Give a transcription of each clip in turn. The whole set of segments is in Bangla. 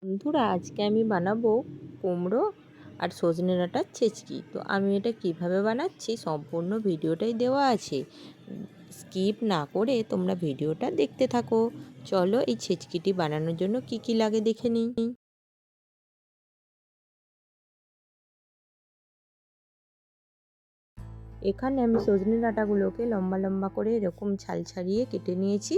বন্ধুরা, আজকে আমি বানাবো কুমড়ো আর সজনে ডাঁটার ছেচকি। তো আমি এটা কিভাবে বানাচ্ছি সম্পূর্ণ ভিডিওটাই দেওয়া আছে। স্কিপ না করে তোমরা ভিডিওটা দেখতে থাকো। চলো এই ছেচকিটি বানানোর জন্য কি কি লাগে দেখে নিই। এখানে আমি সজনে ডাঁটাগুলোকে লম্বা লম্বা করে এরকম ছাল ছাড়িয়ে কেটে নিয়েছি,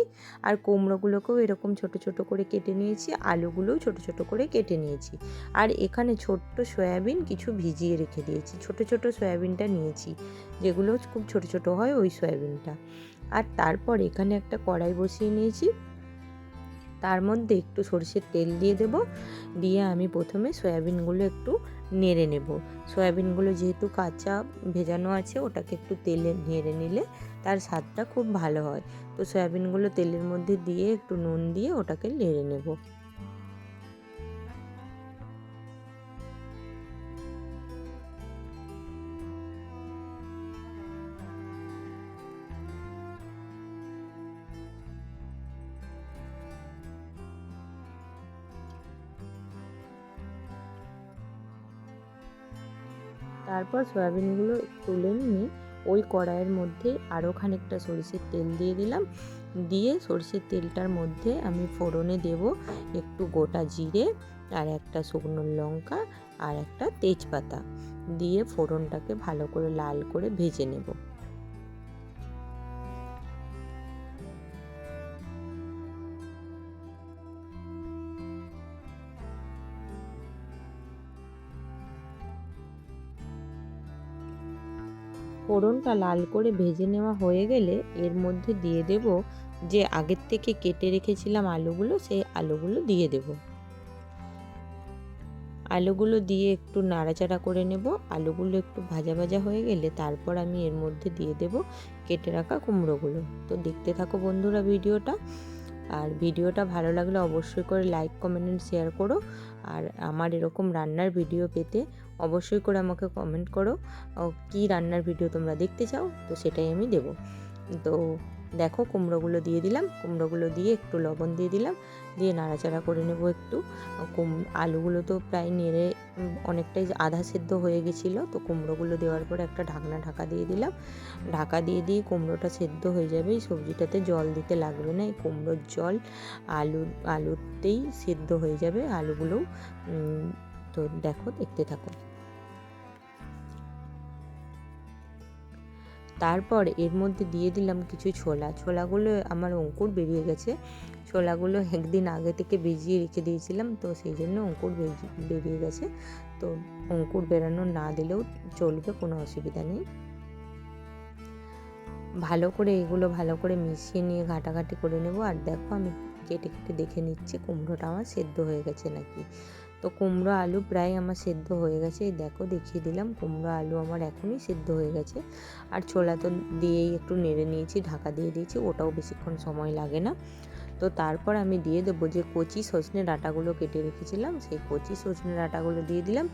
আর কুমড়োগুলোকেও এরকম ছোট ছোট করে কেটে নিয়েছি, আলুগুলোও ছোট ছোট করে কেটে নিয়েছি। আর এখানে ছোট্ট সয়াবিন কিছু ভিজিয়ে রেখে দিয়েছি, ছোট ছোট সয়াবিনটা নিয়েছি, যেগুলো খুব ছোট ছোট হয় ওই সয়াবিনটা। আর তারপর এখানে একটা কড়াই বসিয়ে নিয়েছি, তার মধ্যে একটু সরষের তেল দিয়ে দেব। দিয়ে আমি প্রথমে সয়াবিনগুলো একটু নেড়ে নেব। সয়াবিনগুলো যেহেতু কাঁচা ভেজানো আছে, ওটাকে একটু তেলে নেড়ে নিলে তার স্বাদটা খুব ভালো হয়। তো সয়াবিনগুলো তেলের মধ্যে দিয়ে একটু নুন দিয়ে ওটাকে নেড়ে নেব। তারপর সয়াবিনগুলো তুলে নিয়ে ওই কড়াইয়ের মধ্যে আরও খানিকটা সরষের তেল দিয়ে দিলাম। দিয়ে সরষের তেলটার মধ্যে আমি ফোড়নে দেব একটু গোটা জিরে, আর একটা শুকনো লঙ্কা, আর একটা তেজপাতা দিয়ে ফোড়নটাকে ভালো করে লাল করে ভেজে নেব। ফোড়নটা লাল করে ভেজে নেওয়া হয়ে গেলে এর মধ্যে দিয়ে দেব যে আগের থেকে কেটে রেখেছিলাম আলুগুলো, সেই আলুগুলো দিয়ে দেব। আলুগুলো দিয়ে একটু নাড়াচাড়া করে নেব। আলুগুলো একটু ভাজা ভাজা হয়ে গেলে তারপর আমি এর মধ্যে দিয়ে দেব কেটে রাখা কুমড়োগুলো। তো দেখতে থাকো বন্ধুরা ভিডিওটা। আর ভিডিওটা ভালো লাগলে অবশ্যই করে লাইক, কমেন্ট, শেয়ার করো। আর আমার এরকম রান্নার ভিডিও পেতে অবশ্যই করে আমাকে কমেন্ট করো কী রান্নার ভিডিও তোমরা দেখতে চাও, তো সেটাই আমি দেব। তো দেখো কুমড়োগুলো দিয়ে দিলাম, কুমড়োগুলো দিয়ে একটু লবণ দিয়ে দিলাম, দিয়ে নাড়াচাড়া করে নেব একটু। আলুগুলো তো প্রায় নেড়ে অনেকটাই আধা সেদ্ধ হয়ে গেছিলো। তো কুমড়োগুলো দেওয়ার পর একটা ঢাকা দিয়ে দিলাম। ঢাকা দিয়ে কুমড়োটা সেদ্ধ হয়ে যাবে। এই সবজিটাতে জল দিতে লাগবে না, এই কুমড়োর জল আলুতেই সেদ্ধ হয়ে যাবে আলুগুলোও। তো দেখো, দেখতে থাকো। তারপর এর মধ্যে দিয়ে দিলাম কিছু ছোলাগুলো আমার অঙ্কুর বেরিয়ে গেছে। ছোলাগুলো একদিন আগে থেকে ভিজিয়ে রেখে দিয়েছিলাম, তো সেই জন্য অঙ্কুর বেরিয়ে গেছে। তো অঙ্কুর বেরানো না দিলেও চলবে, কোনো অসুবিধা নেই। ভালো করে মিশিয়ে নিয়ে ঘাটাঘাটি করে নেব। আর দেখো আমি কেটে কেটে দেখে নিচ্ছি কুমড়োটা আমার সেদ্ধ হয়ে গেছে নাকি। তো কুমড়ো আলু প্রায় আমার সেদ্ধ হয়ে গেছে। এই দেখো, দেখিয়ে দিলাম কুমড়ো আলু আমার এখনই সেদ্ধ হয়ে গেছে। আর ছোলা তো দিয়েই একটু নেড়ে নিয়েছি, ঢাকা দিয়ে দিয়েছি, ওটাও বেশিক্ষণ সময় লাগে না। তো তারপর আমি দিয়ে দেবো যে কচি সজনে ডাঁটাগুলো কেটে রেখেছিলাম, সেই কচি সজনে ডাঁটাগুলো দিয়ে দিলাম।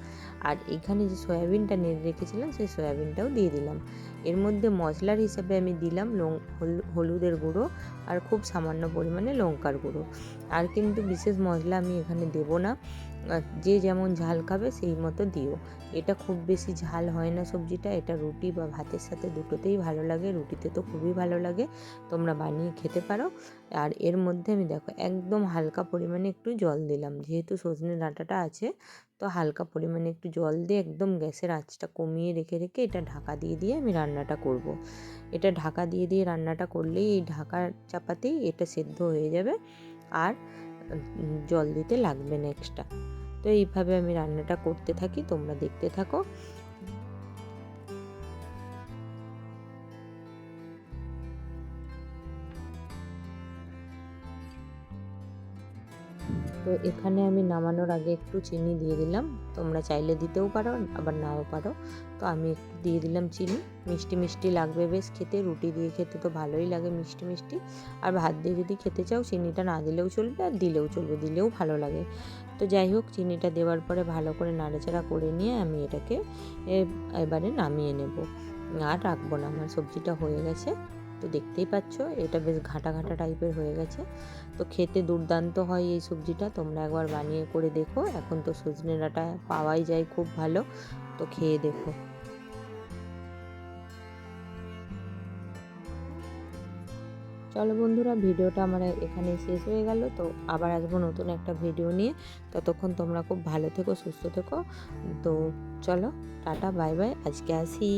আর এখানে যে সয়াবিনটা নেড়ে রেখেছিলাম সেই সয়াবিনটাও দিয়ে দিলাম। এর মধ্যে মশলার হিসাবে আমি দিলাম হলুদের গুঁড়ো, আর খুব সামান্য পরিমাণে লঙ্কার গুঁড়ো। আর কিন্তু বিশেষ মশলা আমি এখানে দেবো না, যে যেমন ঝাল খাবে সেই মতো দিও। এটা খুব বেশি ঝাল হয় না সবজিটা, এটা রুটি বা ভাতের সাথে দুটোতেই ভালো লাগে, রুটিতে তো খুবই ভালো লাগে, তোমরা বানিয়ে খেতে পারো। আর এর মধ্যে আমি দেখো একদম হালকা পরিমাণে একটু জল দিলাম, যেহেতু সজনে ডাঁটাটা আছে, তো হালকা পরিমাণে একটু জল দিয়ে একদম গ্যাসের আঁচটা কমিয়ে রেখে এটা ঢাকা দিয়ে আমি রান্নাটা করব। এটা ঢাকা দিয়ে রান্নাটা করলেই এই ঢাকার চাপাতেই এটা সেদ্ধ হয়ে যাবে, আর জল দিতে লাগবে না এক্সট্রা। তো এইভাবে আমি রান্নাটা করতে থাকি, তোমরা দেখতে থাকো। তো এখানে আমি নামানোর আগে একটু চিনি দিয়ে দিলাম, তোমরা চাইলে দিতেও পারো আবার নাও পারো। তো আমি একটু দিয়ে দিলাম চিনি। মিষ্টি মিষ্টি লাগবে বেশ খেতে, রুটি দিয়ে খেতে তো ভালোই লাগে মিষ্টি মিষ্টি। আর ভাত দিয়ে যদি খেতে চাও চিনিটা না দিলেও চলবে, আর দিলেও চলবে, দিলেও ভালো লাগে। তো যাই হোক, চিনিটা দেওয়ার পরে ভালো করে নাড়াচাড়া করে নিয়ে আমি এটাকে এবারে নামিয়ে নেব, আর রাখবো না, আমার সবজিটা হয়ে গেছে। তো দেখতেই পাচ্ছ এটা বেশ ঘাটা ঘাটা টাইপের হয়ে গেছে। তো খেতে দুর্দান্ত হয় এই সবজিটা, তোমরা একবার বানিয়ে করে দেখো। এখন তো সজনে ডাঁটা পাওয়াই যায় খুব ভালো, তো খেয়ে দেখো। চলো বন্ধুরা, ভিডিওটা আমার এখানে শেষ হয়ে গেল। তো আবার আসবো নতুন একটা ভিডিও নিয়ে। ততক্ষণ তোমরা খুব ভালো থেকো, সুস্থ থেকো। তো চলো, টাটা, বাই বাই, আজকে আসি।